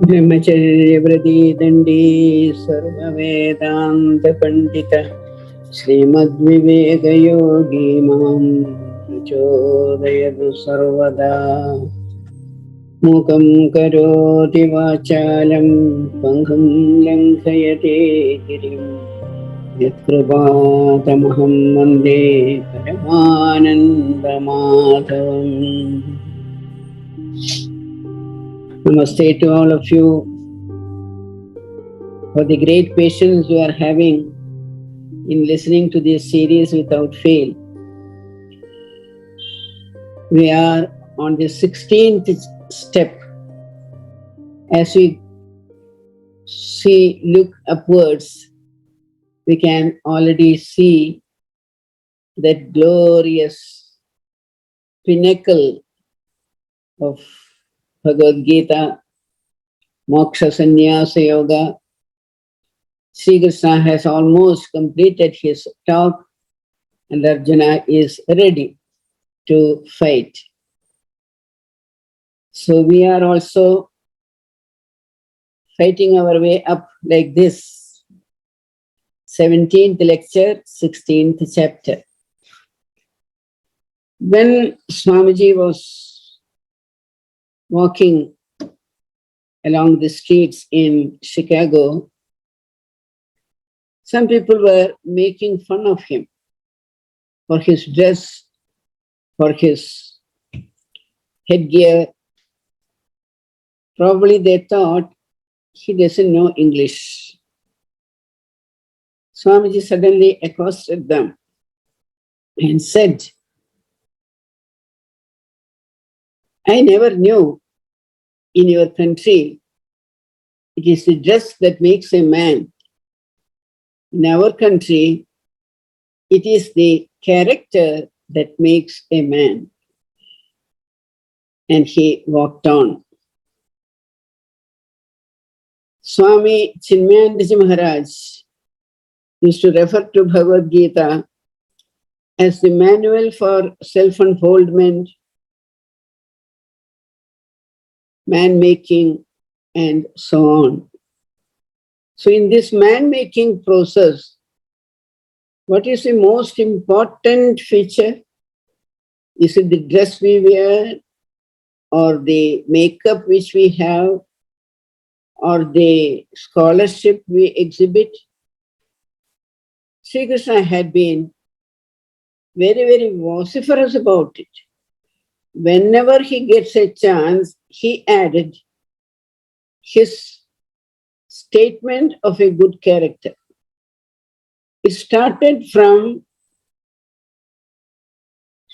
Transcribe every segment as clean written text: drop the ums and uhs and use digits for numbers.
ब्रह्मचर्य व्रती दंडी सर्ववेदांत पंडित श्रीमद्विवेक योगी मां प्रचोदयतु सर्वदा। मूकं करोति वाचालं पङ्गुं लङ्घयते गिरिं यत्कृपातमहं वन्दे परमानन्दमाधवम्. Namaste to all of you for the great patience you are having in listening to this series without fail. We are on the 16th step. As we look upwards, we can already see that glorious pinnacle of Bhagavad Gita, Moksha Sannyasa Yoga. Sri Krishna has almost completed his talk and Arjuna is ready to fight. So we are also fighting our way up like this. 17th lecture, 16th chapter. When Swamiji was walking along the streets in Chicago, some people were making fun of him for his dress, for his headgear. Probably they thought he doesn't know English. Swamiji suddenly accosted them and said, I never knew in your country it is the dress that makes a man. In our country, it is the character that makes a man. And he walked on. Swami Chinmayanandaji Maharaj used to refer to Bhagavad Gita as the manual for self-unfoldment, man-making, and so on. So in this man-making process, what is the most important feature? Is it the dress we wear, or the makeup which we have, or the scholarship we exhibit? Sri Krishna had been very, very vociferous about it. Whenever he gets a chance, he added his statement of a good character. It started from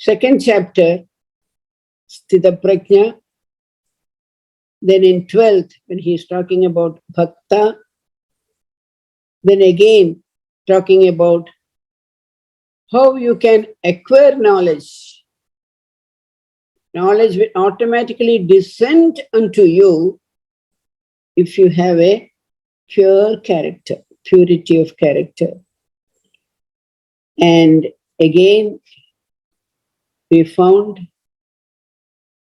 2nd chapter, Sthita Prajna. Then in 12th, when he is talking about Bhakta, then again talking about how you can acquire knowledge. Knowledge will automatically descend unto you if you have a pure character, purity of character. And again, we found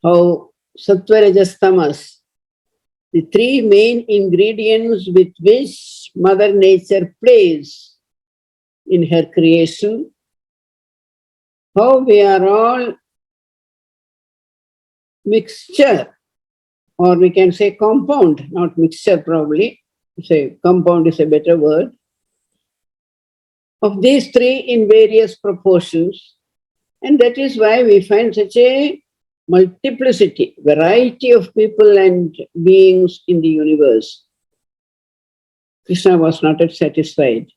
how Sattva, Rajas, Tamas, the three main ingredients with which Mother Nature plays in her creation, how we are all mixture, or we can say compound, not mixture probably, say compound is a better word, of these three in various proportions. And that is why we find such a multiplicity, variety of people and beings in the universe. Krishna was not yet satisfied.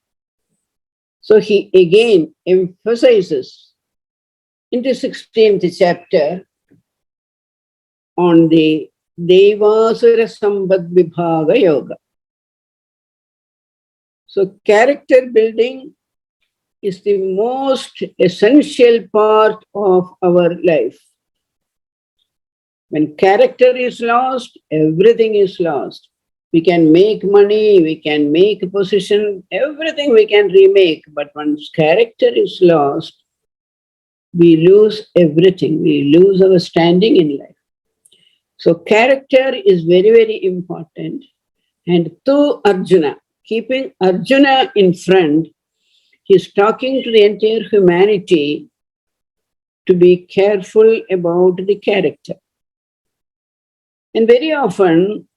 So he again emphasizes in the 16th chapter on the Devasura Sambad Vibhaga Yoga. So character building is the most essential part of our life. When character is lost, everything is lost. We can make money, we can make position, everything we can remake, but once character is lost, we lose everything. We lose our standing in life. So character is very, very important. And to Arjuna, keeping Arjuna in front, he's talking to the entire humanity to be careful about the character. And very often,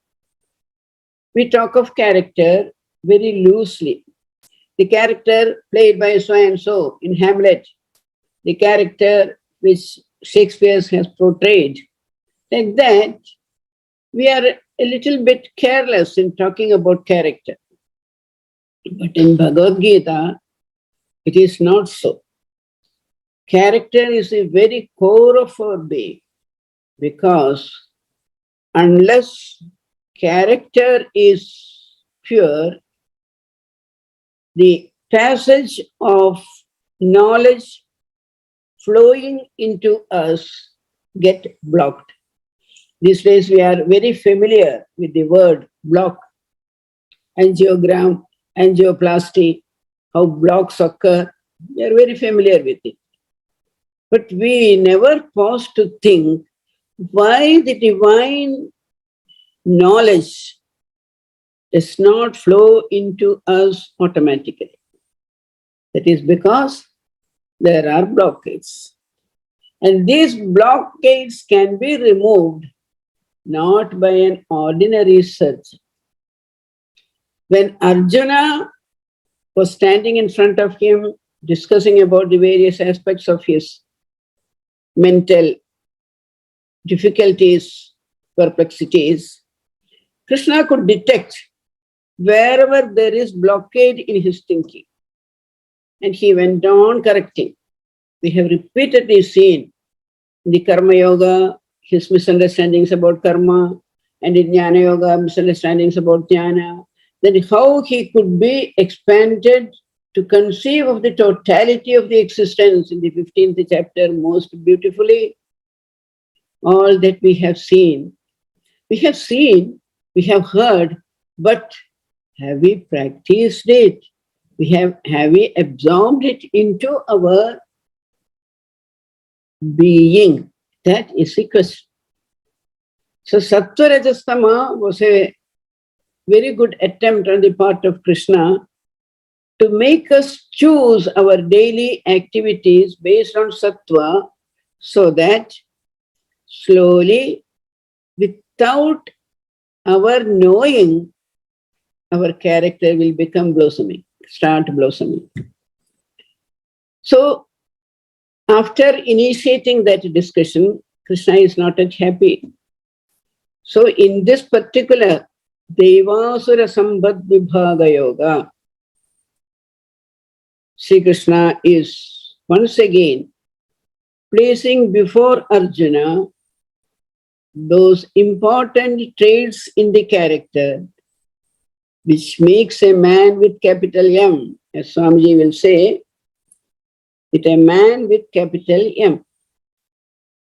we talk of character very loosely. The character played by so and so in Hamlet, the character which Shakespeare has portrayed. Like that, we are a little bit careless in talking about character. But in Bhagavad Gita, it is not so. Character is the very core of our being, because unless character is pure, the passage of knowledge flowing into us get blocked. These days we are very familiar with the word block, angiogram, angioplasty, how blocks occur. We are very familiar with it. But we never pause to think why the divine knowledge does not flow into us automatically. That is because there are blockades. And these blockades can be removed not by an ordinary surgeon. When Arjuna was standing in front of him, discussing about the various aspects of his mental difficulties, perplexities, Krishna could detect wherever there is blockade in his thinking. And he went on correcting. We have repeatedly seen in the Karma Yoga his misunderstandings about karma, and in Jnana Yoga misunderstandings about jnana. Then how he could be expanded to conceive of the totality of the existence in the 15th chapter most beautifully. All that we have seen, we have heard, but have we practiced it? Have we absorbed it into our being? That is the question. So Sattva Rajastama was a very good attempt on the part of Krishna to make us choose our daily activities based on Sattva, so that slowly, without our knowing, our character will become blossoming, start blossoming. So, after initiating that discussion, Krishna is not yet happy. So, in this particular Devasura Sambad Vibhaga Yoga, Sri Krishna is once again placing before Arjuna those important traits in the character which makes a man with capital M, as Swamiji will say, it a man with capital M.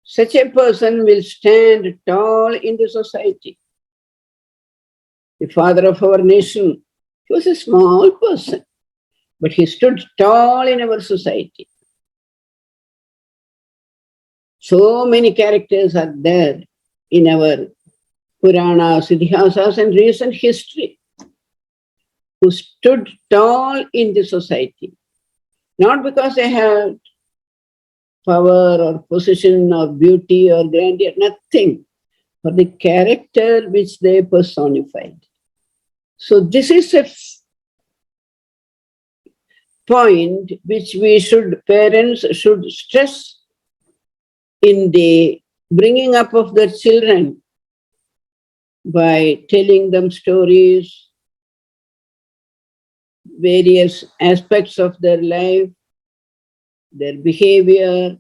Such a person will stand tall in the society. The father of our nation, he was a small person, but he stood tall in our society. So many characters are there in our Puranas, Idihasas, and recent history who stood tall in the society. Not because they had power or position or beauty or grandeur, nothing, for the character which they personified. So this is a point which parents should stress in the bringing up of their children by telling them stories, various aspects of their life, their behavior.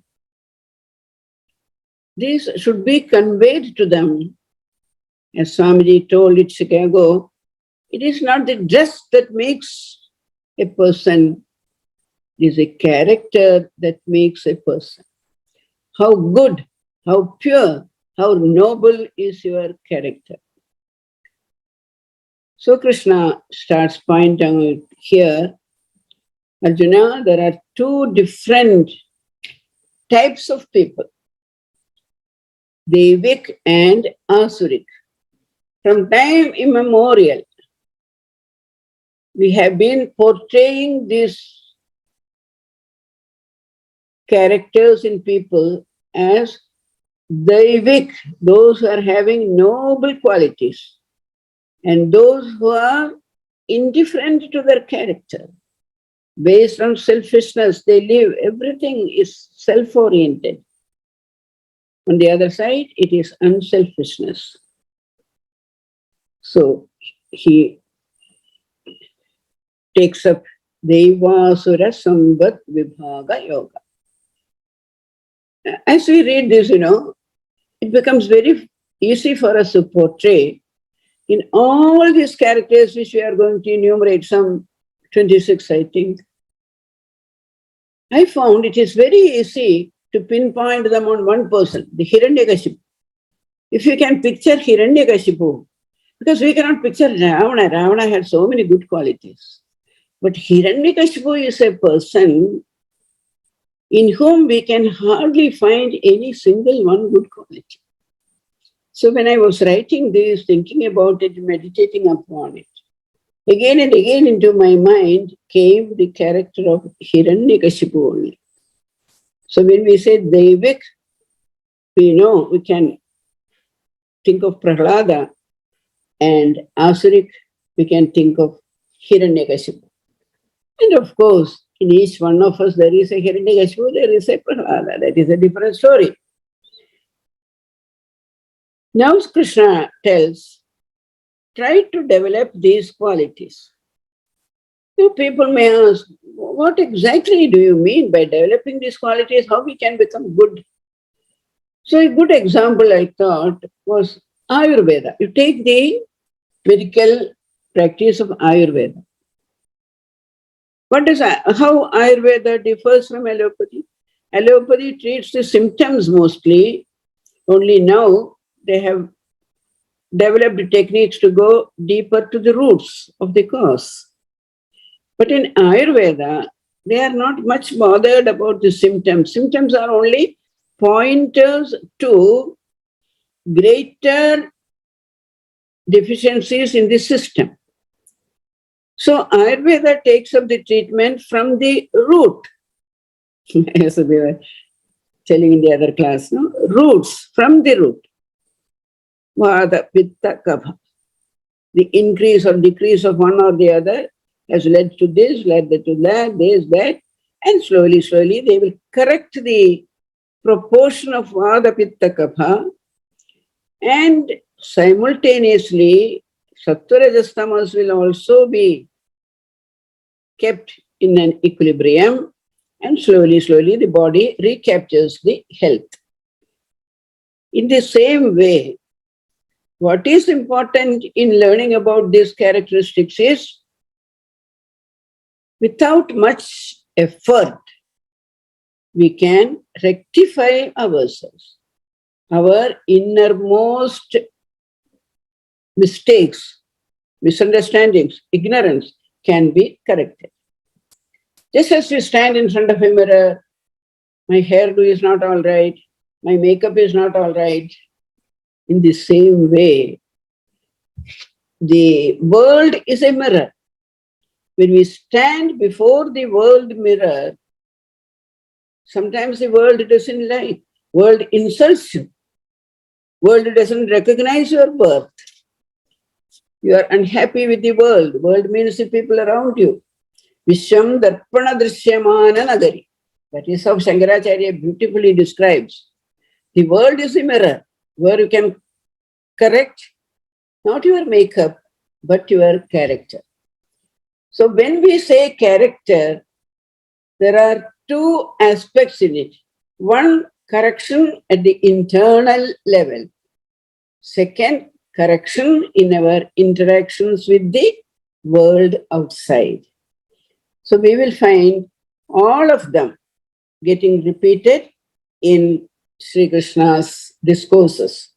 This should be conveyed to them. As Swamiji told it Chicago, it is not the dress that makes a person, it is a character that makes a person. How good, how pure, how noble is your character. So Krishna starts pointing out here, Arjuna, there are two different types of people. Devik and Asurik. From time immemorial, we have been portraying these characters in people as Devik, those who are having noble qualities, and those who are indifferent to their character. Based on selfishness, they live, everything is self-oriented. On the other side, it is unselfishness. So he takes up Devasura Samvat Vibhaga Yoga. As we read this, it becomes very easy for us to portray in all these characters which we are going to enumerate, some 26, I think. I found it is very easy to pinpoint them on one person, the Hiranyakashipu. If you can picture Hiranyakashipu, because we cannot picture Ravana. Ravana had so many good qualities. But Hiranyakashipu is a person in whom we can hardly find any single one good quality. So when I was writing this, thinking about it, meditating upon it, again and again into my mind came the character of Hiranyakashipu only. So when we say Devik, we can think of Prahlada, and Asurik, we can think of Hiranyakashipu. And of course, in each one of us, there is a Hiranyakashipu, there is a Prahlada. That is a different story. Now Krishna tells, try to develop these qualities. People may ask, what exactly do you mean by developing these qualities? How we can become good? So a good example, I thought, was Ayurveda. You take the medical practice of Ayurveda. How Ayurveda differs from allopathy? Allopathy treats the symptoms mostly. Only now they have developed techniques to go deeper to the roots of the cause. But in Ayurveda, they are not much bothered about the symptoms. Symptoms are only pointers to greater deficiencies in the system. So Ayurveda takes up the treatment from the root. As we were telling in the other class, roots, from the root. Vada, Pitta, Kapha. The increase or decrease of one or the other has led to this, led to that, this, that, and slowly, slowly they will correct the proportion of Vada, Pitta, Kapha, and simultaneously Sattva, Rajas, Tamas will also be kept in an equilibrium, and slowly, slowly the body recaptures the health. In the same way, what is important in learning about these characteristics is, without much effort, we can rectify ourselves. Our innermost mistakes, misunderstandings, ignorance can be corrected. Just as we stand in front of a mirror, my hairdo is not all right, my makeup is not all right. In the same way, the world is a mirror. When we stand before the world mirror, sometimes the world doesn't like, world insults you. World doesn't recognize your birth. You are unhappy with the world. World means the people around you. Vishwam darpana drishyamana nagari. That is how Shankaracharya beautifully describes. The world is a mirror where you can correct not your makeup, but your character. So when we say character, there are two aspects in it. One, correction at the internal level. Second, correction in our interactions with the world outside. So we will find all of them getting repeated in Sri Krishna's discourses.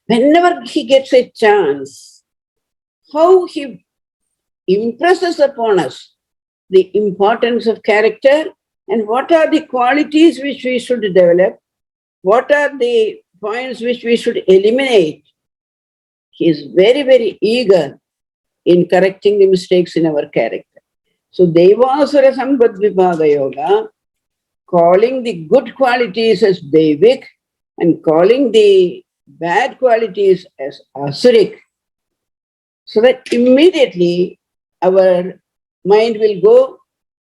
Whenever he gets a chance, how he impresses upon us the importance of character and what are the qualities which we should develop, what are the points which we should eliminate, he is very, very eager in correcting the mistakes in our character. So, Devasura Sambadvibhaga Yoga, calling the good qualities as Devik and calling the bad qualities as Asuric, so that immediately our mind will go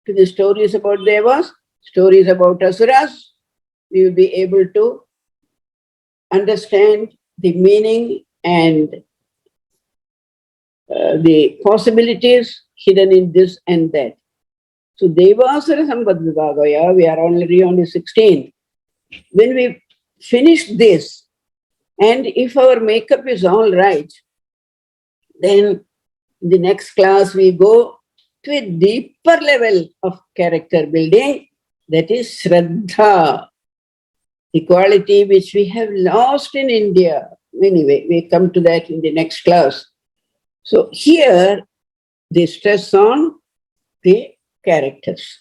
to the stories about Devas, stories about Asuras. We will be able to understand the meaning and the possibilities hidden in this and that. So Devasura Sambadvibhagaya, we are already on the 16th. When we finish this, and if our makeup is all right, then the next class we go to a deeper level of character building, that is Shraddha, the quality which we have lost in India. Anyway, we come to that in the next class. So here, the stress on the characters.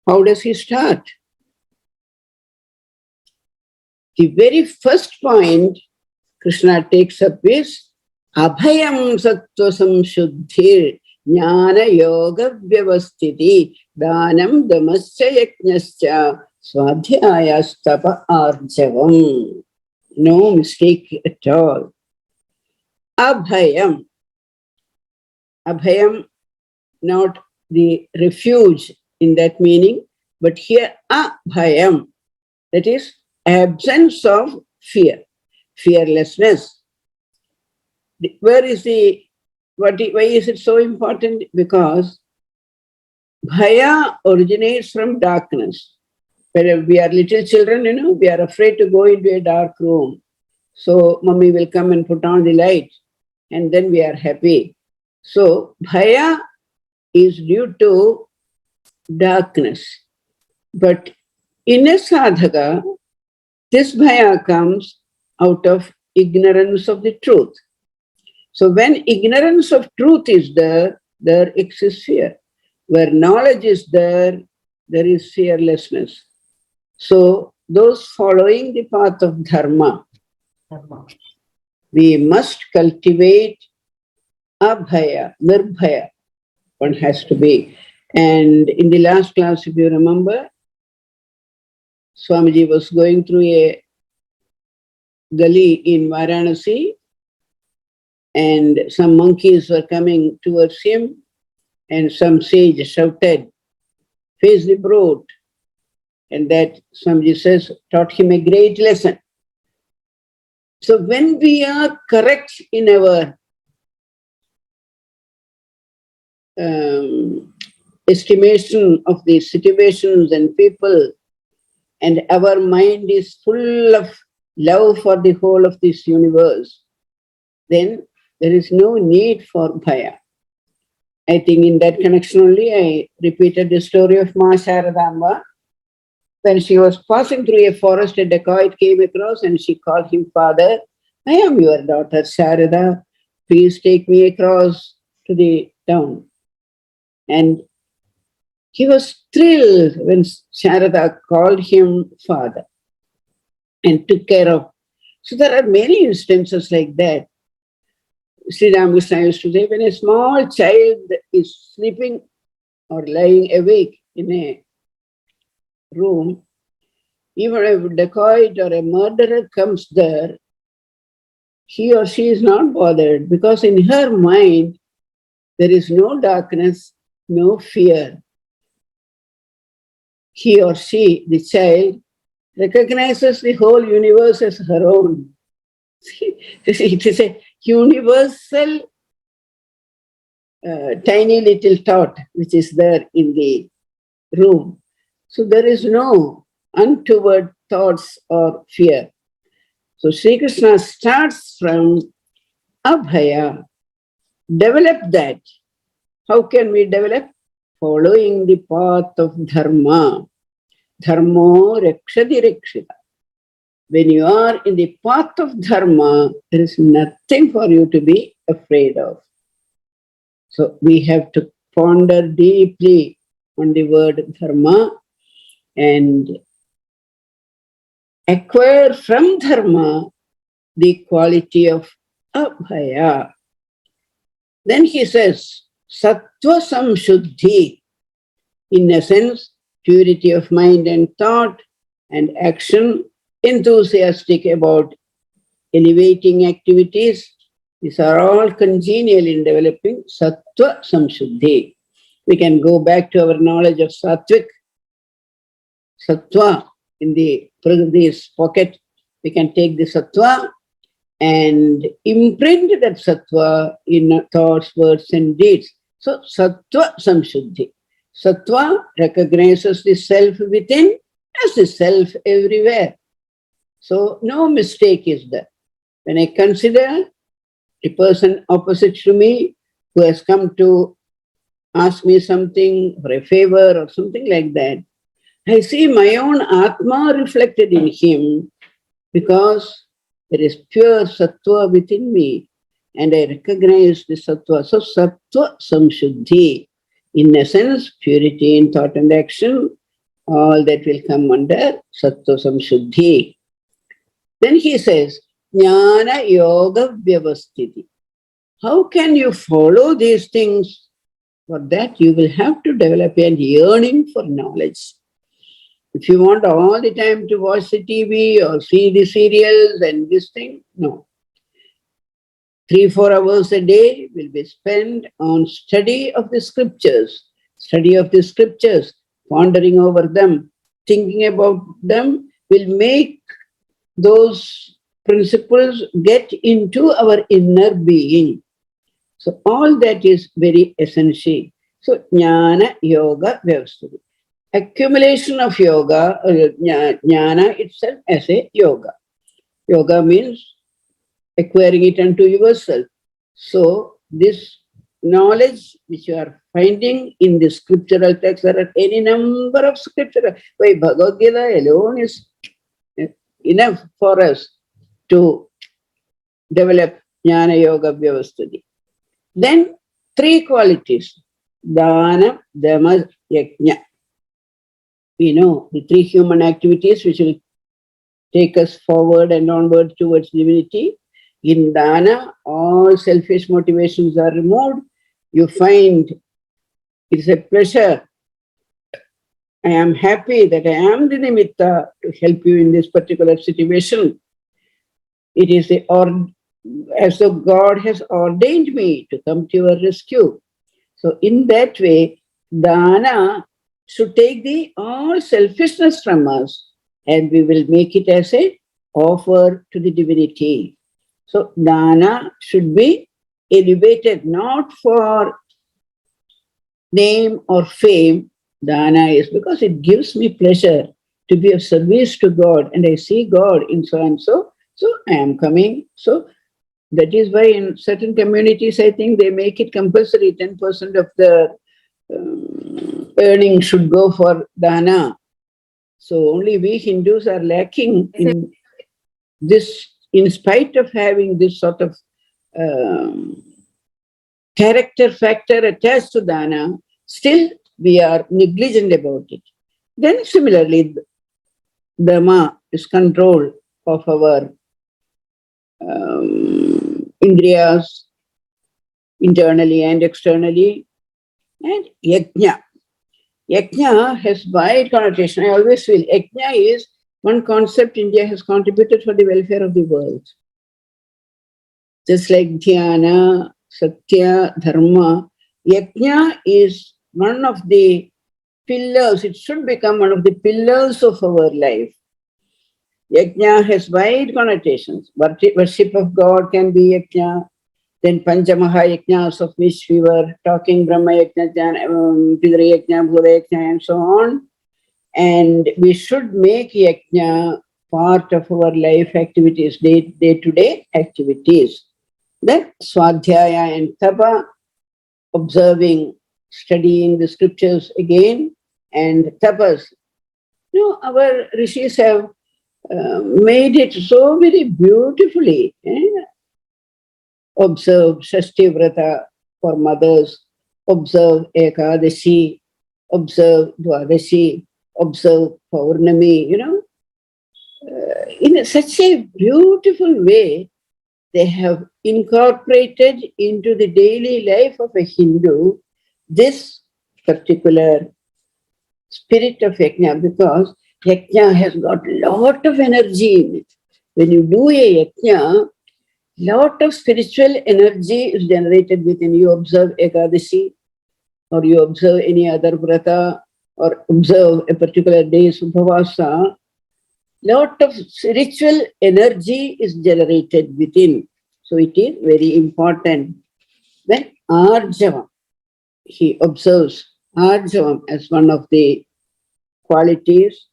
How does he start? The very first point Krishna takes up is Abhayam Sattva Samshuddhir Jnana Yoga Vyavasthiti Dhanam Damasya Yajnasya Swadhyayastapa Arjavam. No mistake at all. Abhayam. Abhayam, not the refuge in that meaning, but here abhayam, that is absence of fear, fearlessness. Where is why is it so important? Because bhaya originates from darkness. When we are little children, we are afraid to go into a dark room. So mummy will come and put on the light and then we are happy. So bhaya is due to darkness. But in a sadhaka, this bhaya comes out of ignorance of the truth. So when ignorance of truth is there exists fear. Where knowledge is there is fearlessness. So those following the path of dharma, we must cultivate abhaya, nirbhaya. One has to be. And in the last class, if you remember, Swamiji was going through a gully in Varanasi and some monkeys were coming towards him and some sage shouted, "Face the brute." And that, Swamiji says, taught him a great lesson. So when we are correct in our estimation of the situations and people, and our mind is full of love for the whole of this universe, then there is no need for bhaya. I think in that connection only I repeated the story of Ma Sharadamba. When she was passing through a forest, a dacoit came across and she called him father. "I am your daughter Sharada. Please take me across to the town." And he was thrilled when Sharada called him father and took care of. So there are many instances like that. Sri Ramakrishna used to say, when a small child is sleeping or lying awake in a room, even if a dacoit or a murderer comes there, he or she is not bothered because in her mind there is no darkness, no fear. He or she, the child, recognizes the whole universe as her own. It is a universal tiny little thought which is there in the room. So there is no untoward thoughts or fear. So Sri Krishna starts from abhaya. Develop that. How can we develop? Following the path of dharma. Dharmo rakshati rakshita. When you are in the path of dharma, there is nothing for you to be afraid of. So we have to ponder deeply on the word dharma and acquire from dharma the quality of abhaya. Then he says, sattva samshuddhi, in essence, purity of mind and thought and action, enthusiastic about elevating activities. These are all congenial in developing sattva samshuddhi. We can go back to our knowledge of sattvic, sattva in this pocket. We can take the sattva and imprint that sattva in thoughts, words, and deeds. So, sattva samshuddhi. Sattva recognizes the self within as the self everywhere. So, no mistake is there. When I consider a person opposite to me who has come to ask me something for a favor or something like that, I see my own Atma reflected in him because there is pure sattva within me and I recognize the sattva. So sattva samshuddhi, in essence, purity in thought and action, all that will come under sattva samshuddhi. Then he says, jnana yoga vyavasthiti. How can you follow these things? For that, you will have to develop an yearning for knowledge. If you want all the time to watch the TV or see the serials and this thing, no. 3-4 hours a day will be spent on study of the scriptures, pondering over them, thinking about them will make those principles get into our inner being. So all that is very essential. So jnana yoga vyavasthiti. Accumulation of yoga, jnana itself as a yoga. Yoga means acquiring it unto yourself. So this knowledge which you are finding in the scriptural text, there are any number of scriptural. Why Bhagavad Gita alone is enough for us to develop jnana yoga vyavasthiti. Then 3 qualities, dana, dhamma, yajna. We know the 3 human activities which will take us forward and onward towards divinity. In dana, all selfish motivations are removed. You find it's a pleasure. I am happy that I am the nimitta to help you in this particular situation. It is as though God has ordained me to come to your rescue. So in that way, dana should take all selfishness from us and we will make it as a offer to the divinity. So dana should be elevated not for name or fame. Dana is because it gives me pleasure to be of service to God and I see God in so and so. So I am coming. So that is why in certain communities, I think they make it compulsory, 10% of the earnings should go for dana. So only we Hindus are lacking in this, in spite of having this sort of character factor attached to dana, still we are negligent about it. Then similarly, dhamma is control of our indriyas, internally and externally. And yajna. Yajna has wide connotation. I always feel yajna is one concept India has contributed for the welfare of the world. Just like dhyana, satya, dharma, yajna is one of the pillars. It should become one of the pillars of our life. Yajna has wide connotations. Worship of God can be yajna. Then Panchamaha Yajnas, of which we were talking, Brahma Yajna, Pidra Yajna, Bhura Yajna, and so on. And we should make Yajna part of our life activities, day-to-day activities. Then Swadhyaya and Tapa, observing, studying the scriptures again, and Tapas. You know, our rishis have made it so very beautifully. Observe Shashti Vrata for mothers, observe Ekadashi, observe Dwadashi, observe Paurnami, in such a beautiful way, they have incorporated into the daily life of a Hindu this particular spirit of yajna, because yajna has got a lot of energy in it. When you do a yajna, lot of spiritual energy is generated within you. Observe Ekadashi, or you observe any other vrata, or observe a particular day's upavasa. Lot of spiritual energy is generated within. So it is very important. Then Arjavam, he observes Arjavam as one of the qualities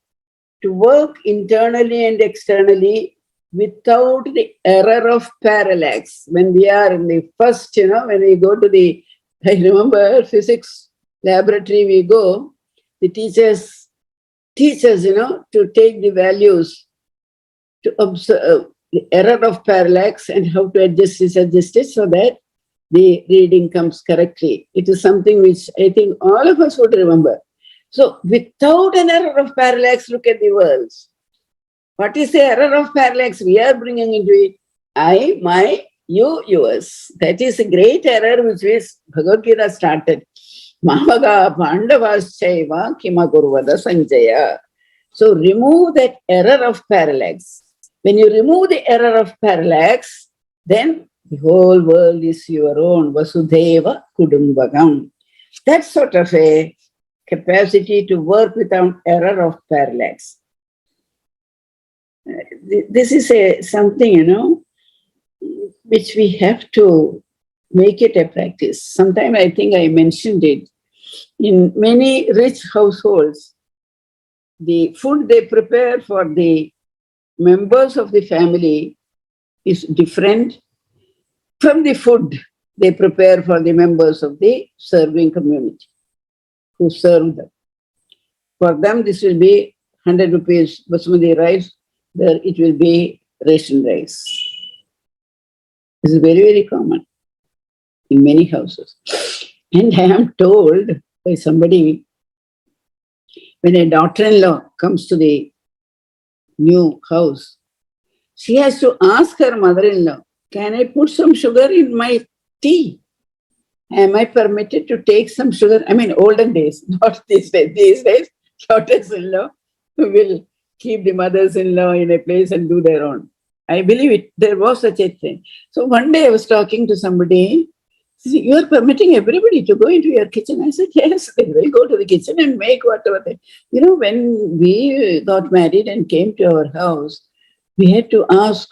to work internally and externally without the error of parallax. When we are in the first, when we go to the, I remember physics laboratory, we go, the teachers teach us, to take the values, to observe the error of parallax and how to adjust it so that the reading comes correctly. It is something which I think all of us would remember. So without an error of parallax, look at the worlds. What is the error of parallax we are bringing into it? I, my, you, yours. That is a great error which is Bhagavad Gita started. Mamaga Pandavaschaiva Kimakurvada Sanjaya. So remove that error of parallax. When you remove the error of parallax, then the whole world is your own. Vasudhaiva Kudumbagam. That sort of a capacity to work without error of parallax. This is something, which we have to make it a practice. Sometime I think I mentioned it. In many rich households, the food they prepare for the members of the family is different from the food they prepare for the members of the serving community who serve them. For them, this will be 100 rupees basmati rice, there it will be ration rice. This is very, very common in many houses. And I am told by somebody, when a daughter-in-law comes to the new house, she has to ask her mother-in-law, can I put some sugar in my tea? Am I permitted to take some sugar? I mean, olden days, not these days. These days, daughters-in-law will keep the mothers-in-law in a place and do their own. I believe it. There was such a thing. So one day I was talking to somebody. You are permitting everybody to go into your kitchen. I said, yes, they will go to the kitchen and make whatever they... when we got married and came to our house, we had to ask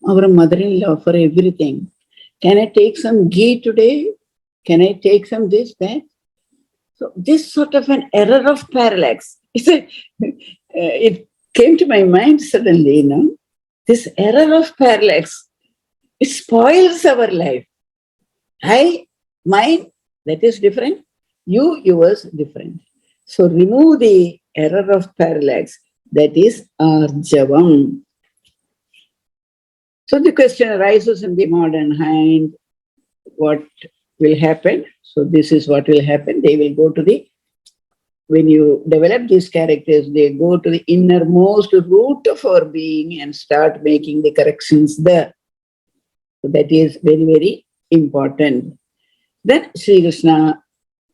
our mother-in-law for everything. Can I take some ghee today? Can I take some this, that? So this sort of an error of parallax. It came to my mind suddenly, this error of parallax, it spoils our life. I, mine, that is different. You, yours, different. So remove the error of parallax. That is Arjavam. So the question arises in the modern mind, what will happen? So this is what will happen. They will go to when you develop these characters, they go to the innermost root of our being and start making the corrections there. So that is very, very important. Then Sri Krishna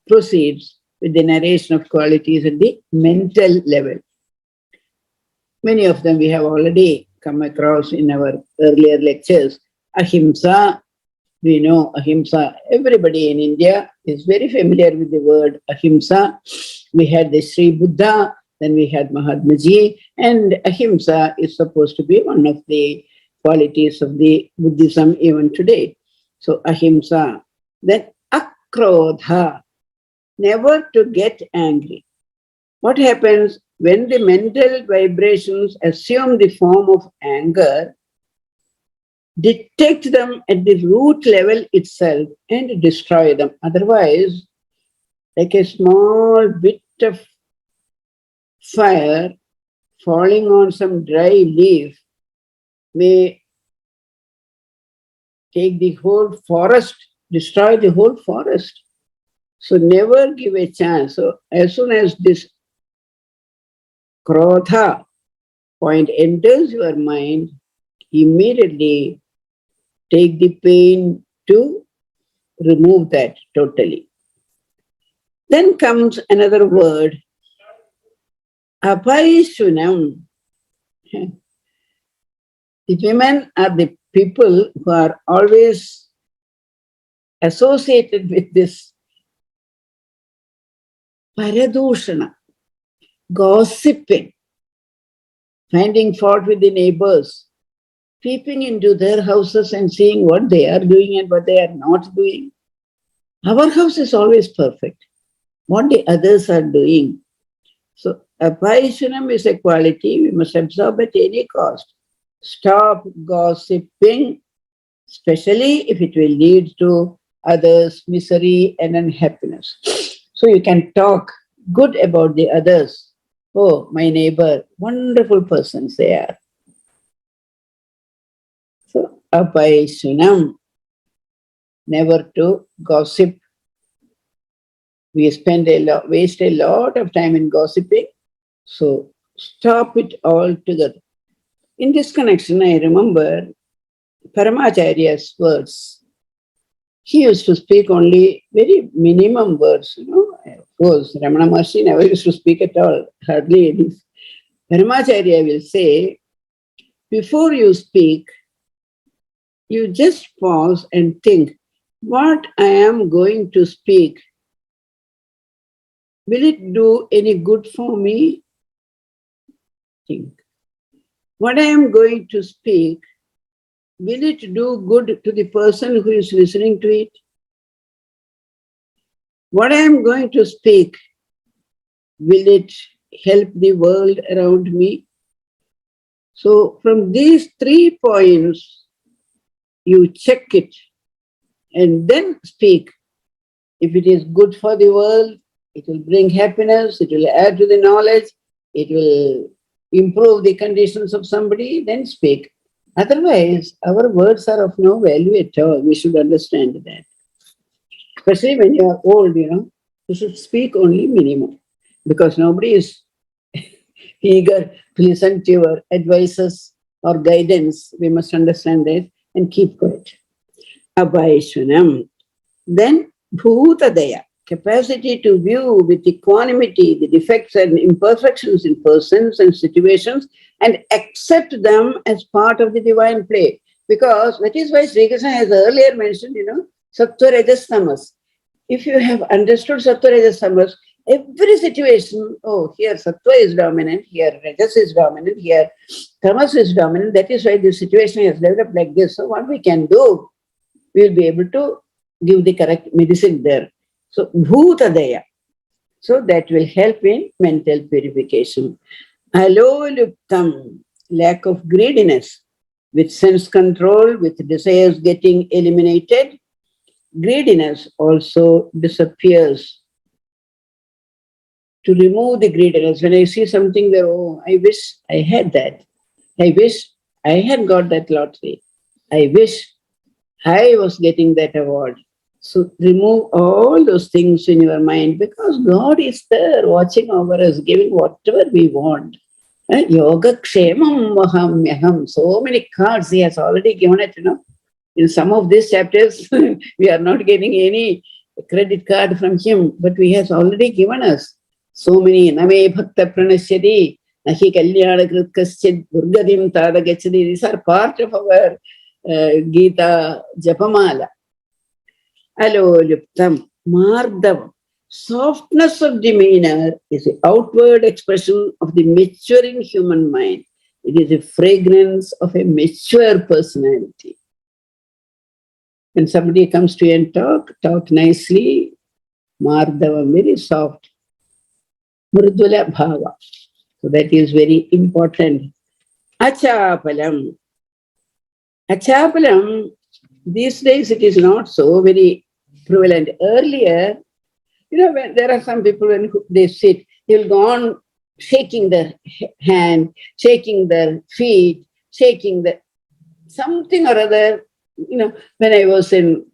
proceeds with the narration of qualities at the mental level. Many of them we have already come across in our earlier lectures. Ahimsa, we know Ahimsa. Everybody in India is very familiar with the word Ahimsa. We had the Sri Buddha, then we had Mahatmaji, and Ahimsa is supposed to be one of the qualities of the Buddhism even today. So Ahimsa. Then Akrodha, never to get angry. What happens when the mental vibrations assume the form of anger? Detect them at the root level itself and destroy them. Otherwise, like a small bit of fire falling on some dry leaf may take the whole forest, destroy the whole forest. So never give a chance. So as soon as this krodha point enters your mind, immediately take the pain to remove that totally. Then comes another word, apaishunam. The women are the people who are always associated with this paradushana, gossiping, finding fault with the neighbors, peeping into their houses and seeing what they are doing and what they are not doing. Our house is always perfect. What the others are doing. So, apaishanam is a quality we must absorb at any cost. Stop gossiping, especially if it will lead to others' misery and unhappiness. So, you can talk good about the others. Oh, my neighbor, wonderful persons they are. So, apaishanam, never to gossip. We waste a lot of time in gossiping. So stop it altogether. In this connection, I remember Paramacharya's words. He used to speak only very minimum words, Of course, Ramana Maharshi never used to speak at all, hardly any. Paramacharya will say, before you speak, you just pause and think, what I am going to speak, will it do any good for me? Think. What I am going to speak, will it do good to the person who is listening to it? What I am going to speak, will it help the world around me? So from these 3 points, you check it and then speak. If it is good for the world, it will bring happiness, it will add to the knowledge, it will improve the conditions of somebody, then speak. Otherwise, our words are of no value at all. We should understand that. Especially when you are old, you should speak only minimum. Because nobody is eager to listen to your advices or guidance. We must understand that and keep quiet. Abhaishwanam. Then Bhutadaya, capacity to view with equanimity the defects and imperfections in persons and situations and accept them as part of the divine play. Because that is why Sri Krishna has earlier mentioned, Sattva Rajas Tamas. If you have understood Sattva Rajas Tamas, every situation, here Sattva is dominant, here Rajas is dominant, here Tamas is dominant. That is why this situation has developed like this. So what we can do, we will be able to give the correct medicine there. So, Bhutadaya. So, that will help in mental purification. Aloluptam, lack of greediness, with sense control, with desires getting eliminated, greediness also disappears. To remove the greediness, when I see something there, I wish I had that. I wish I had got that lottery. I wish I was getting that award. So remove all those things in your mind because God is there watching over us, giving whatever we want. Yoga Kshemam Mahamyaham. So many cards He has already given it, In some of these chapters, we are not getting any credit card from Him, but He has already given us so many. Name Bhakta Pranashyati, Nahi Kalyana Krit Kaschid, Durgadim Tada Gachadi. These are part of our Gita Japamala. Aloluptam, Mardavam. Softness of demeanor is the outward expression of the maturing human mind. It is a fragrance of a mature personality. When somebody comes to you and talk nicely, Mardavam, very soft. Murdula Bhava. So that is very important. Achapalam. Achapalam, these days it is not so very prevalent. Earlier, when there are some people when they sit, they will go on shaking their hand, shaking their feet, shaking something or other. When I was in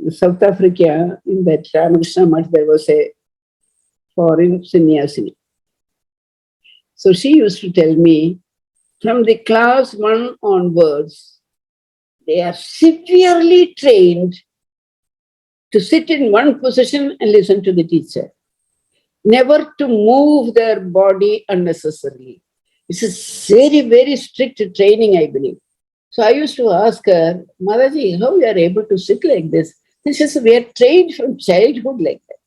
South Africa, in that Ramakrishna Mutt, there was a foreign sannyasini. So she used to tell me, From the class 1 onwards, they are severely trained to sit in one position and listen to the teacher, never to move their body unnecessarily. This is very, very strict training, I believe. So I used to ask her, Mataji, how you are able to sit like this? And she says, we are trained from childhood like that.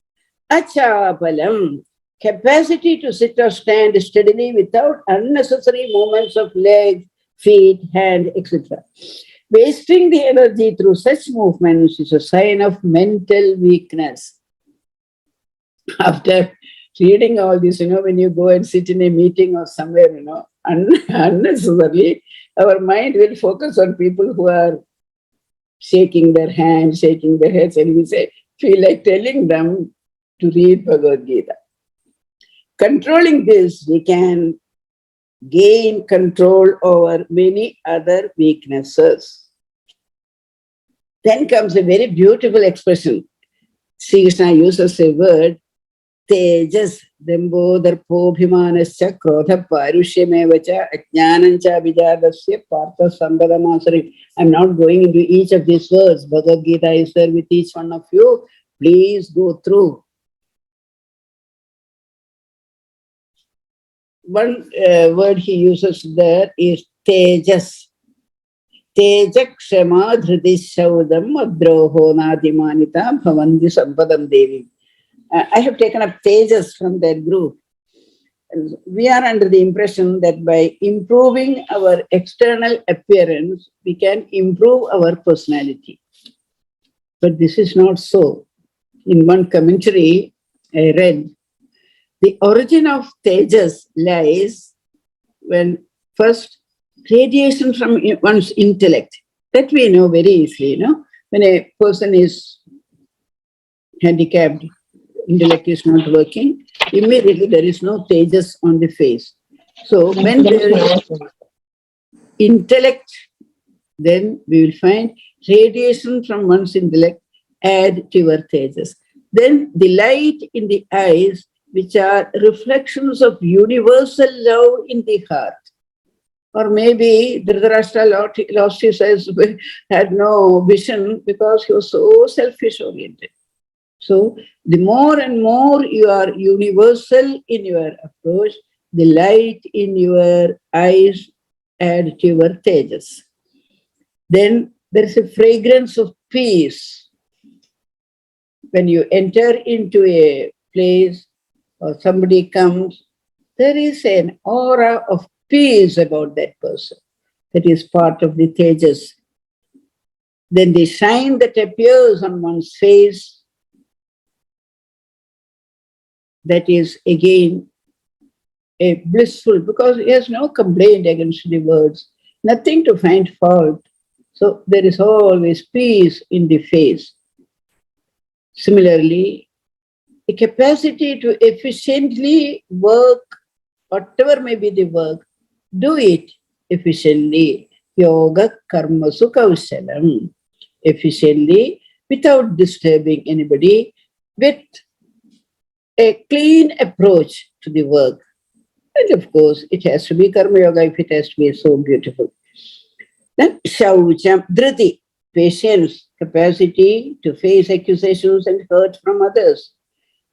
Achapalam, capacity to sit or stand steadily without unnecessary movements of legs, feet, hand, etc. Wasting the energy through such movements is a sign of mental weakness. After reading all this, when you go and sit in a meeting or somewhere, unnecessarily, our mind will focus on people who are shaking their hands, shaking their heads, and we feel like telling them to read Bhagavad Gita. Controlling this, we can gain control over many other weaknesses. Then comes a very beautiful expression. Sri Krishna uses a word, Tejas, Dambo, Darpo, Bhimanascha, Krodha, Parushyameva, Ajnanancha, Vijadasya, Partha, Sambhadamasari. I'm not going into each of these words. Bhagavad Gita is there with each one of you. Please go through. One word he uses there is Tejas. Tejak Shema Dhriti Shaudam Adroho Nadimanita Bhavandi Sampadam Devi. I have taken up Tejas from that group. We are under the impression that by improving our external appearance, we can improve our personality. But this is not so. In one commentary I read, the origin of Tejas lies when first radiation from one's intellect. That we know very easily, When a person is handicapped, intellect is not working, immediately there is no Tejas on the face. So when there is intellect, then we will find radiation from one's intellect add to your Tejas. Then the light in the eyes, which are reflections of universal love in the heart. Or maybe Dhritarashtra lost his eyes, had no vision because he was so selfish-oriented. So the more and more you are universal in your approach, the light in your eyes add to your Tejas. Then there is a fragrance of peace. When you enter into a place or somebody comes, there is an aura of peace about that person. That is part of the Tejas. Then the shine that appears on one's face, that is again a blissful, because he has no complaint against the words, nothing to find fault. So there is always peace in the face. Similarly, the capacity to efficiently work, whatever may be the work, do it efficiently. Yoga karma sukhaushalam. Efficiently, without disturbing anybody, with a clean approach to the work. And of course, it has to be karma yoga if it has to be so beautiful. Then shaucham, dhriti, patience, capacity to face accusations and hurt from others.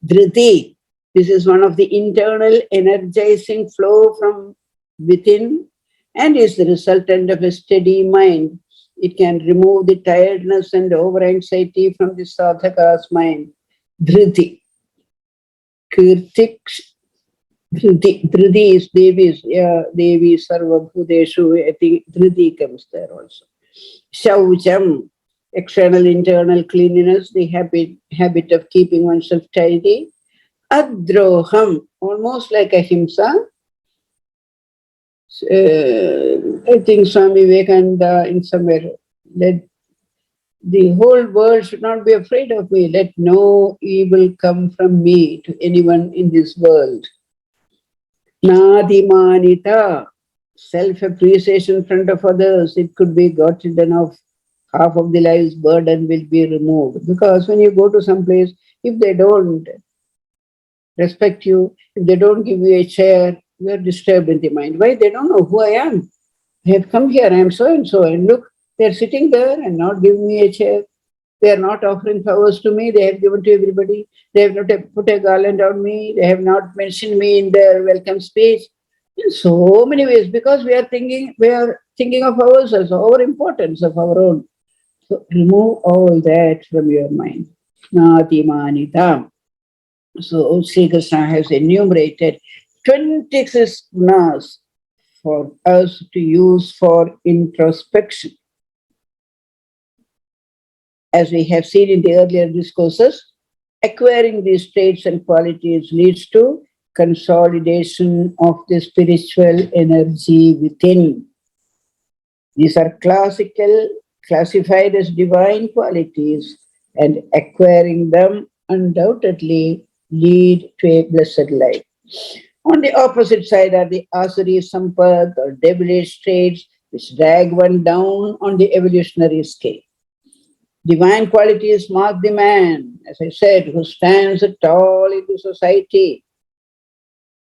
Dhriti, this is one of the internal energizing flow from within and is the resultant of a steady mind. It can remove the tiredness and over-anxiety from the sadhaka's mind. Dhriti. Kirtik. Dhriti is Devi, Devi Sarva Bhuteshu. I think Dhriti comes there also. Shaucham, external, internal cleanliness, the habit of keeping oneself tidy. Adroham, almost like ahimsa. I think Swami Vivekananda in somewhere, let the whole world should not be afraid of me. Let no evil come from me to anyone in this world. Nadimanita, self-appreciation in front of others, it could be got rid of. Half of the life's burden will be removed. Because when you go to some place, if they don't respect you, if they don't give you a chair, you are disturbed in the mind. Why? They don't know who I am. I have come here, I am so and so, and look, they are sitting there and not giving me a chair. They are not offering flowers to me, they have given to everybody. They have not put a garland on me, they have not mentioned me in their welcome speech. In so many ways, because we are thinking of ourselves, our importance of our own. So remove all that from your mind. Nati manitam. So Sri Krishna has enumerated 26 gunas for us to use for introspection. As we have seen in the earlier discourses, acquiring these traits and qualities leads to consolidation of the spiritual energy within. These are classified as divine qualities, and acquiring them undoubtedly lead to a blessed life. On the opposite side are the asuri sampad or devilish traits which drag one down on the evolutionary scale. Divine qualities mark the man, as I said, who stands tall in the society.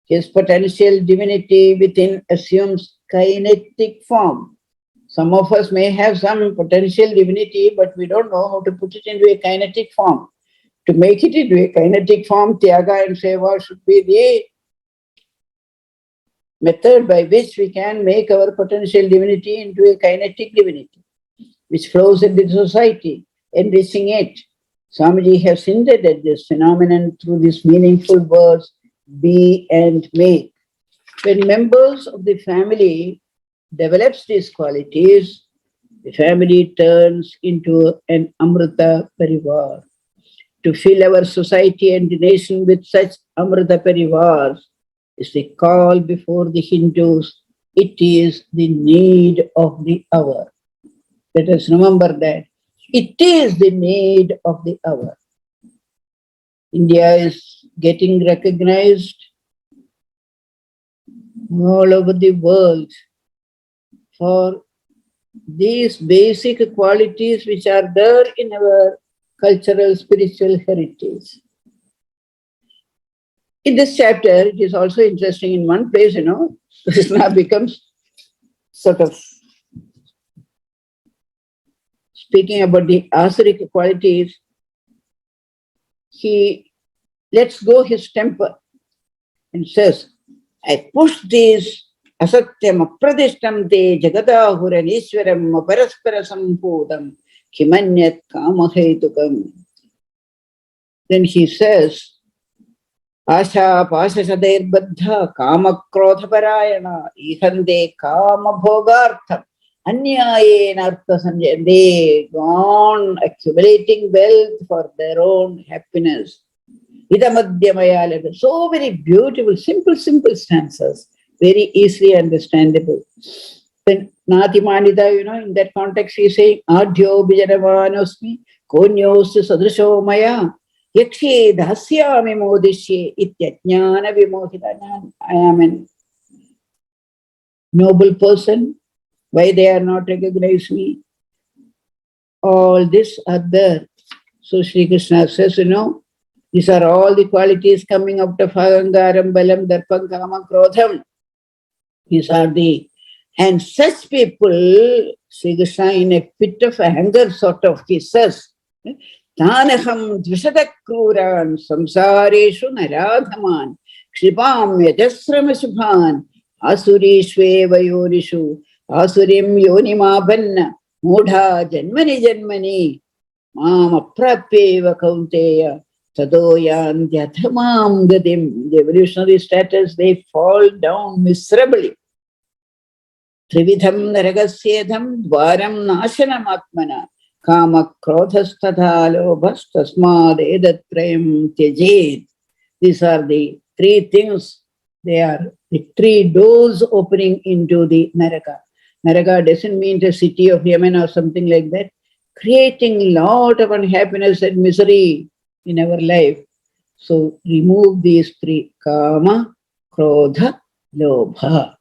His potential divinity within assumes kinetic form. Some of us may have some potential divinity, but we don't know how to put it into a kinetic form. To make it into a kinetic form, Tyaga and Seva should be the method by which we can make our potential divinity into a kinetic divinity, which flows into the society, enriching it. Swamiji has hinted at this phenomenon through these meaningful words, be and make. When members of the family develops these qualities, the family turns into an Amritha Parivar. To fill our society and the nation with such Amrita Parivars is the call before the Hindus. It is the need of the hour. Let us remember that. It is the need of the hour. India is getting recognized all over the world for these basic qualities which are there in our cultural, spiritual heritage. In this chapter, it is also interesting in one place, Krishna becomes sort of speaking about the asuric qualities. He lets go his temper and says, I push these asatyam apradishtam te jagadahuran ishwaram aparaspara sampodam kimanyat kamahetukam. Then he says, Asha pashasadir baddha kama krodha parayana ihande kama bhogartham anyayena artha sanjaya. They gone accumulating wealth for their own happiness. Idamadhyamaya. So very beautiful, simple stanzas, very easily understandable. Then Nati Manida, in that context, he is saying, Adhyo Bijanavanosmi, Konyos Sadrisho Maya, Yakshe Dasyami Modishye, Ityajnana Vimohita. I am a noble person. Why they are not recognizing me? All this are there. So Sri Krishna says, these are all the qualities coming out of Ahangaram, Balam, Darpam, Kama, Krodham. These are and such people, Sri Krishna in a fit of anger sort of, he says, Tanaham dvishadakruran samsareshu naradhaman kshipam yajasrama subhan asurishve vayorishu asurim yonimabanna mudha janmani mam aprapyeva kaunteya tadoyan dyathamam gadim. The evolutionary status, they fall down miserably. Trividham naragasyedham dvaram nashanam atmana kama krodhastatha lobhas tasmad edatrayam tyajed. These are the three things. They are the three doors opening into the Naraka. Naraka doesn't mean the city of Yemen or something like that. Creating lot of unhappiness and misery in our life. So remove these three: Kama, Krodha, Lobha.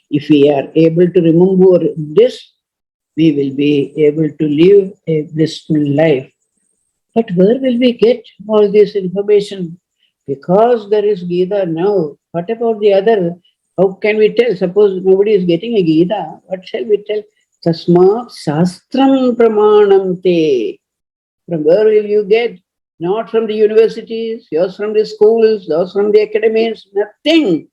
If we are able to remember this, we will be able to live a blissful life. But where will we get all this information? Because there is Gita now. What about the other How can we tell? Suppose nobody is getting a Gita, what shall we tell? Tasmat Shastram Pramanam Te. From where will you get? Not from the universities, yours from the schools, yours from the academies, nothing.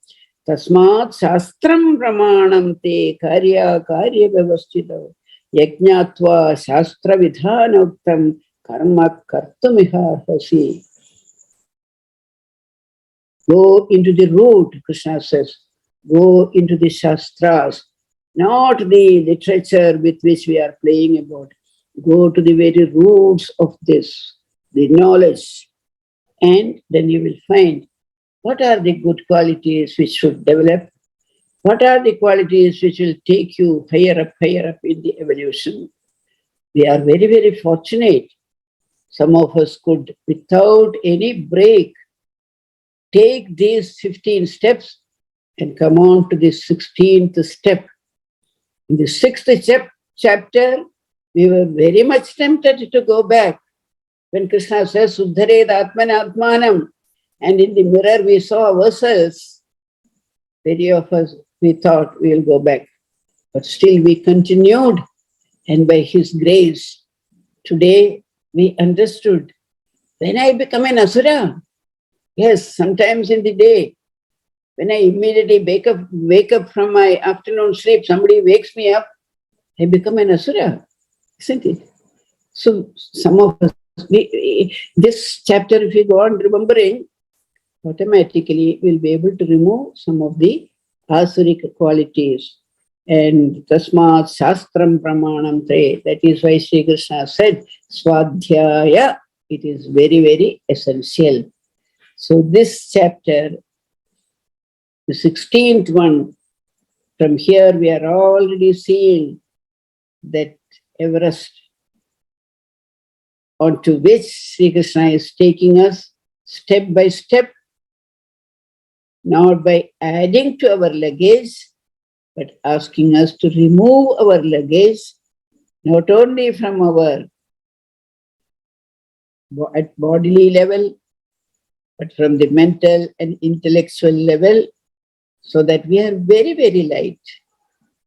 Tasmat Shastram Pramanam Te Karya Vyavastita Yajnatva Shastra Vidhanoktam Karma Kartumiharhasi. Go into the root, Krishna says. Go into the Shastras, not the literature with which we are playing about. Go to the very roots of this, the knowledge. And then you will find what are the good qualities which should develop. What are the qualities which will take you higher up in the evolution. We are very, very fortunate. Some of us could, without any break, take these 15 steps and come on to the 16th step. In the 6th chapter, we were very much tempted to go back. When Krishna says, Suddhared Atmana Atmanam, and in the mirror we saw ourselves, many of us, we thought we will go back. But still we continued, and by His grace, today we understood. When I become an Asura, yes, sometimes in the day, when I immediately wake up from my afternoon sleep, somebody wakes me up, I become an Asura, isn't it? So some of us, this chapter, if you go on remembering, automatically we'll be able to remove some of the asuric qualities. And Tasmat Shastram Pramanam Tre, that is why Sri Krishna said, Swadhyaya, it is very, very essential. So this chapter, the 16th one, from here we are already seeing that Everest onto which Sri Krishna is taking us step by step, not by adding to our luggage, but asking us to remove our luggage, not only from our at bodily level, but from the mental and intellectual level, so that we are very, very light.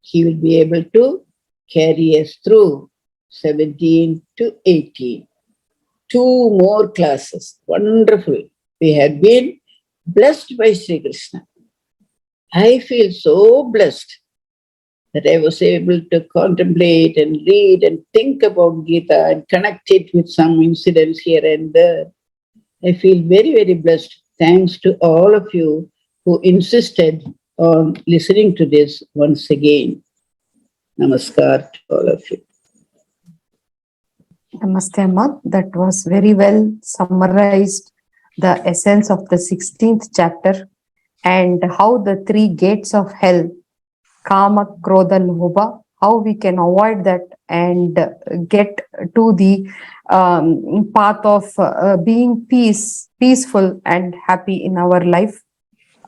He will be able to carry us through 17 to 18. 2 more classes. Wonderful. We have been blessed by Sri Krishna. I feel so blessed that I was able to contemplate and read and think about Gita and connect it with some incidents here and there. I feel very, very blessed. Thanks to all of you who insisted on listening to this once again. Namaskar to all of you. Namaste, Amma. That was very well summarized, the essence of the 16th chapter and how the 3 gates of hell, Kama, Krodha, Lobha, how we can avoid that and get to the path of being peaceful and happy in our life.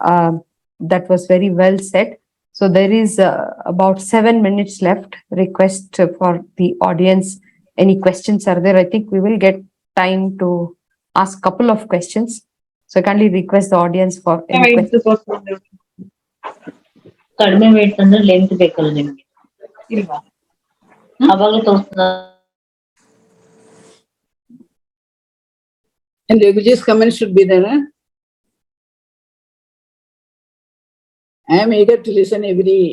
That was very well said. So there is about 7 minutes left. Request for the audience. Any questions are there? I think we will get time to ask a couple of questions. So I kindly request the audience for any questions. ಕಡಿಮೆ wait ಅಂದ್ರೆ length ಬೇಕಲ್ಲ ನಿಮ್ಗೆ ಇಲ್ವಾ ಅವಾಗಲೇ ತೋರಿಸ್ತಾ. And Raghuji's comments should be there. Huh? I am eager to listen every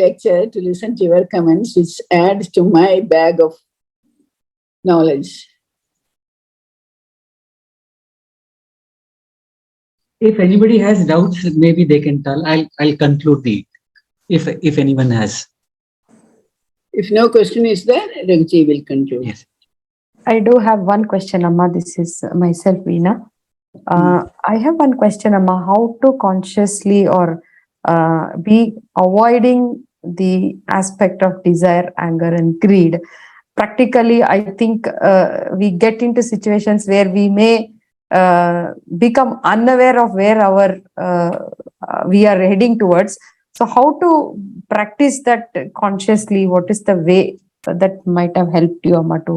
lecture, to listen to your comments, which add to my bag of knowledge. If anybody has doubts, maybe they can tell. I'll conclude if anyone has. If no question is there, Raghuji will conclude. Yes. I do have one question, Amma. This is myself, Veena. I have one question, Amma. How to consciously or be avoiding the aspect of desire, anger, and greed? Practically, I think we get into situations where we may become unaware of where we are heading towards. So how to practice that consciously? What is the way that might have helped you, Amma, to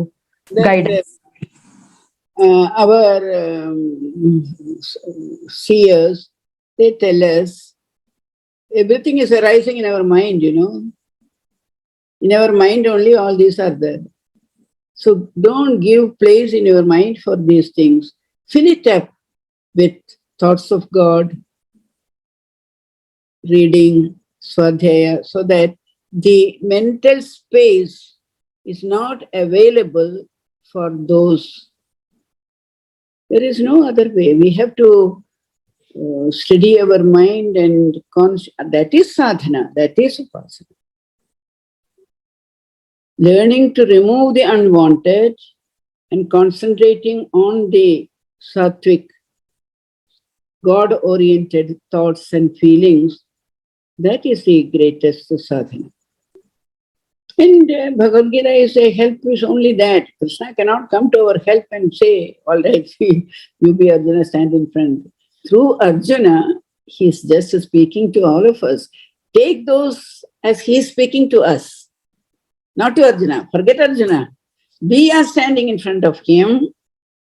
guide us? Our seers, they tell us everything is arising in our mind, In our mind only all these are there. So don't give place in your mind for these things. Fill it up with thoughts of God, reading, swadhyaya, so that the mental space is not available for those. There is no other way. We have to steady our mind and that is sadhana, that is upasana. Learning to remove the unwanted and concentrating on the sattvic, God-oriented thoughts and feelings, that is the greatest sadhana. And Bhagavad Gita is a help is only that. Krishna cannot come to our help and say, all right, you be Arjuna, stand in front. Through Arjuna, he is just speaking to all of us. Take those as he is speaking to us, not to Arjuna. Forget Arjuna. We are standing in front of him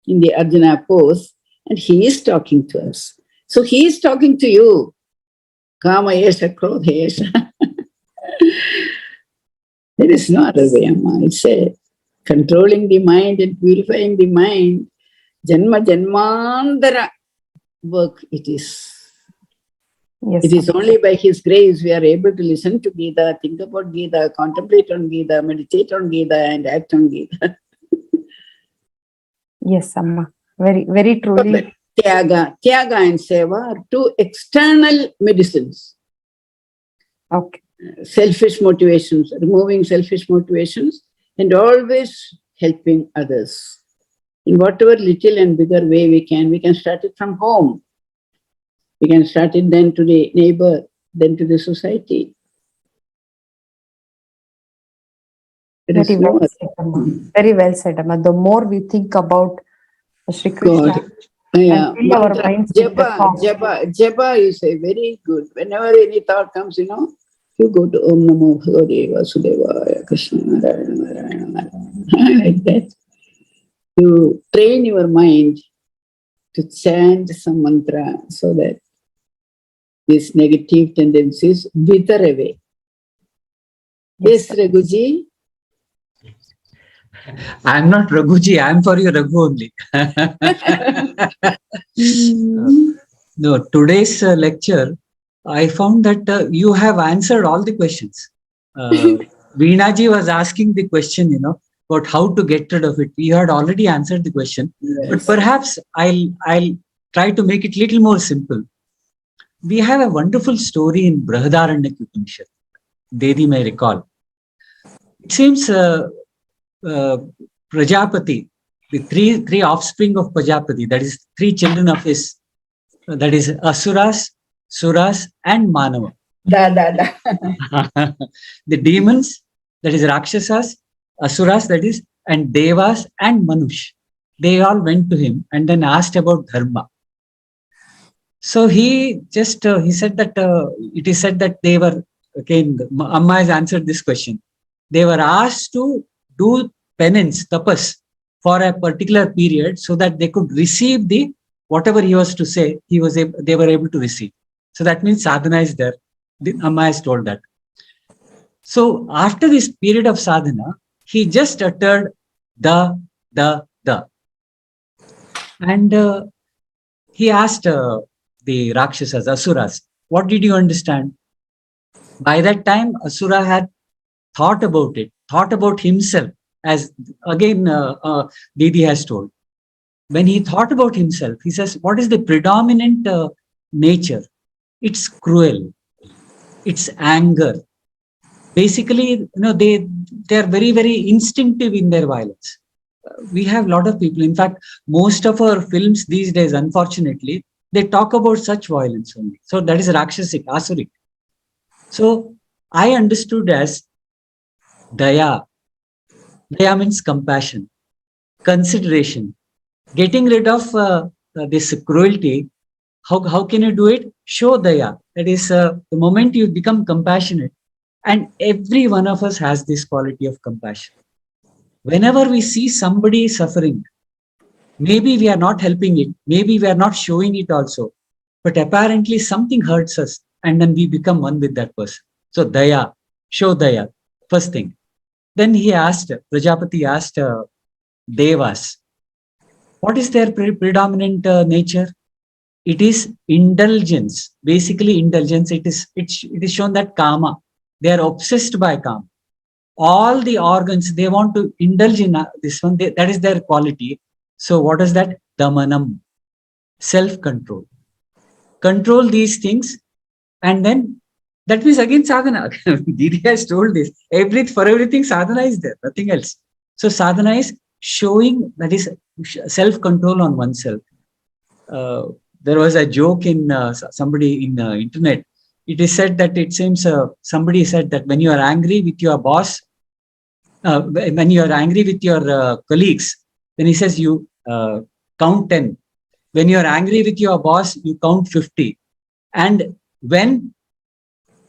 in the Arjuna pose, and he is talking to us. So he is talking to you. Kama yesha, krodha yesha. There is no other way, Amma. It's controlling the mind and purifying the mind. Janma janmandara work it is. Yes, It is only by his grace we are able to listen to Gita, think about Gita, contemplate on Gita, meditate on Gita, and act on Gita. yes, Amma. Very, very truly. Tyaga and seva are two external medicines. Okay. Selfish motivations, removing selfish motivations, and always helping others. In whatever little and bigger way we can start it from home. We can start it then to the neighbor, then to the society. Very well said, Amma. Very well said, Amma. The more we think about Sri Krishna, God. Yeah. and fill our minds with the thoughts. Japa is a very good. Whenever any thought comes, you go to Om Namo Bhagavate Vasudevaya Krishna Narayana Narayana Narayana. Like that. You train your mind to chant some mantra so that these negative tendencies wither away. Yes, Raghuji? I'm not Raghuji, I'm for you Raghu only. No, today's lecture, I found that you have answered all the questions. Veenaji was asking the question, about how to get rid of it. We had already answered the question, Yes. but perhaps I'll try to make it little more simple. We have a wonderful story in Brihadaranyaka Upanishad. Dedi may recall. It seems Prajapati, the three offspring of Prajapati, that is three children of his, that is Asuras, Suras and Manava. The demons, that is Rakshasas, Asuras, that is, and Devas and Manush. They all went to him and then asked about Dharma. So he just, he said that, it is said that they were, again, Amma has answered this question. They were asked to do penance, tapas, for a particular period so that they could receive whatever he was to say, they were able to receive. So that means sadhana is there. Amma has told that. So after this period of sadhana, he just uttered the. And he asked the Rakshasas, Asuras, what did you understand? By that time, Asura had thought about it, thought about himself, as again Didi has told. When he thought about himself, he says, what is the predominant nature? It's cruel. It's anger. Basically, they are very, very instinctive in their violence. We have a lot of people. In fact, most of our films these days, unfortunately, they talk about such violence only. So that is Rakshasic, Asuric. So I understood as Daya. Daya means compassion, consideration, getting rid of this cruelty. How can you do it? Show Daya. That is the moment you become compassionate. And every one of us has this quality of compassion. Whenever we see somebody suffering, maybe we are not helping it, maybe we are not showing it also, but apparently something hurts us. and then we become one with that person. So daya, show daya, first thing. Then Prajapati asked Devas, what is their predominant nature? It is indulgence, basically indulgence. It is shown that kama, they are obsessed by kama. All the organs, they want to indulge in this one, that is their quality. So what is that? Damanam, self-control. Control these things, and then that means again sadhana. Didi has told this. For everything, sadhana is there, nothing else. So sadhana is showing, that is self-control on oneself. There was a joke in somebody in the internet. It is said that it seems somebody said that when you are angry with your boss, when you are angry with your colleagues, then he says you count 10. When you are angry with your boss, you count 50. And when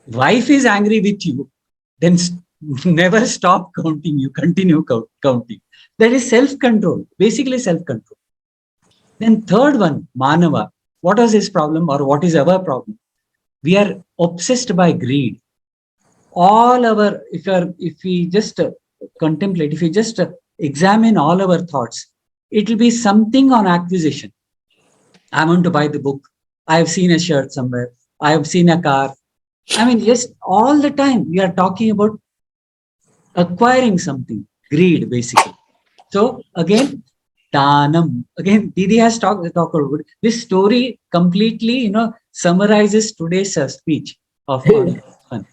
wife is angry with you, then never stop counting. You continue counting. That is self-control, basically self-control. Then third one, Manava. What is his problem, or what is our problem? We are obsessed by greed. All our, if we just contemplate, if we just examine all our thoughts, it will be something on acquisition. I want to buy the book. I have seen a shirt somewhere. I have seen a car. I mean, yes, all the time we are talking about acquiring something, greed, basically. So again, Danam. Again, Didi has talked about it. This story completely, summarizes today's speech of Manvan.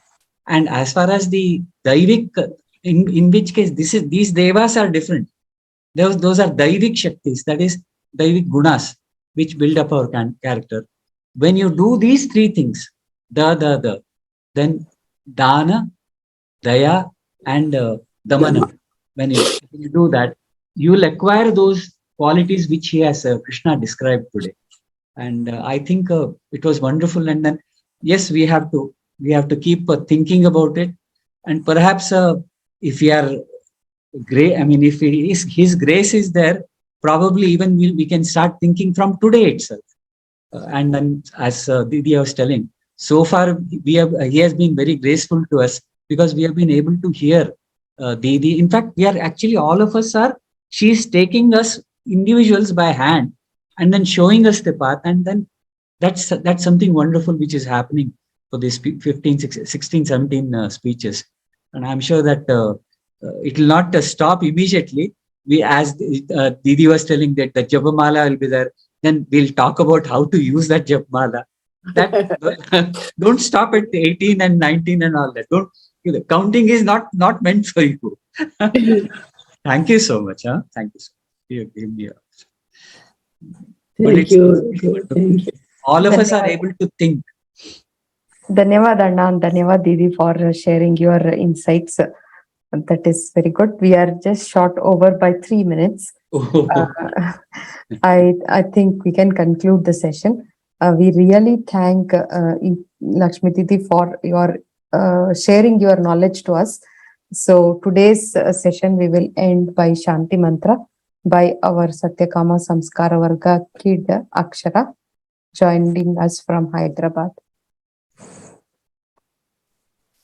And as far as the Daivik, in which case these devas are different. Those are Daivik Shaktis, that is Daivik Gunas, which build up our character. When you do these three things, then Dana, Daya, and Damanam, when you do that, you will acquire those qualities which he has Krishna described today. And I think it was wonderful. And then, yes, we have to keep thinking about it. And perhaps if we are great, I mean, if his grace is there, probably even we can start thinking from today itself. And then, as Didi was telling, so far he has been very graceful to us, because we have been able to hear Didi. In fact, we are actually, all of us are, she is taking us individuals by hand and then showing us the path. And then that's something wonderful which is happening for these 15, 16, 17 speeches. And I'm sure that it will not stop immediately. As Didi was telling, that the Japamala will be there. Then we'll talk about how to use that Japamala. That don't stop at 18 and 19 and all that. Counting is not meant for you. Thank you so much. Thank you so much. You gave me Thank you. Thank you. All of us are able to think. Dhanyavad Anna and Dhanyavad Didi for sharing your insights. That is very good. We are just short over by 3 minutes. I think we can conclude the session. We really thank Lakshmi Didi for your sharing your knowledge to us. So today's session we will end by Shanti Mantra by our Satyakama Samskara Varga kid Akshara, joining us from Hyderabad.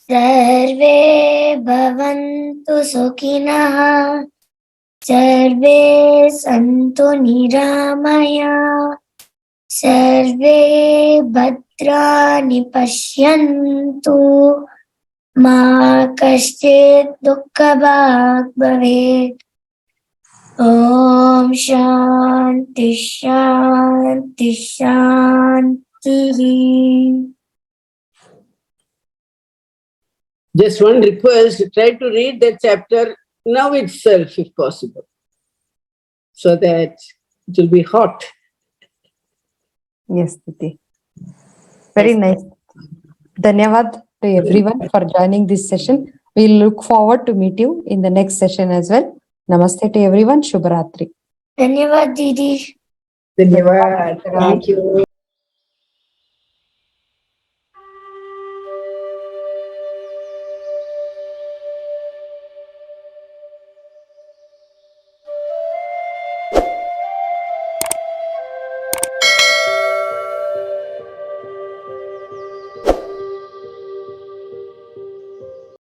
Sarve bhavantu sukhinah, sarve santu niramaya, sarve bhadrani pashyantu, ma kaschit dukkha bhag bhavet. Om Shanti Shanti Shanti. Just one request, try to read that chapter now itself if possible, so that it will be hot. Yes, Didi. Very nice. Dhanyavad to everyone for joining this session. We look forward to meet you in the next session as well. Namaste to everyone. Shubharatri. Dhanyavad Didi. Dhanyavad. Thank you.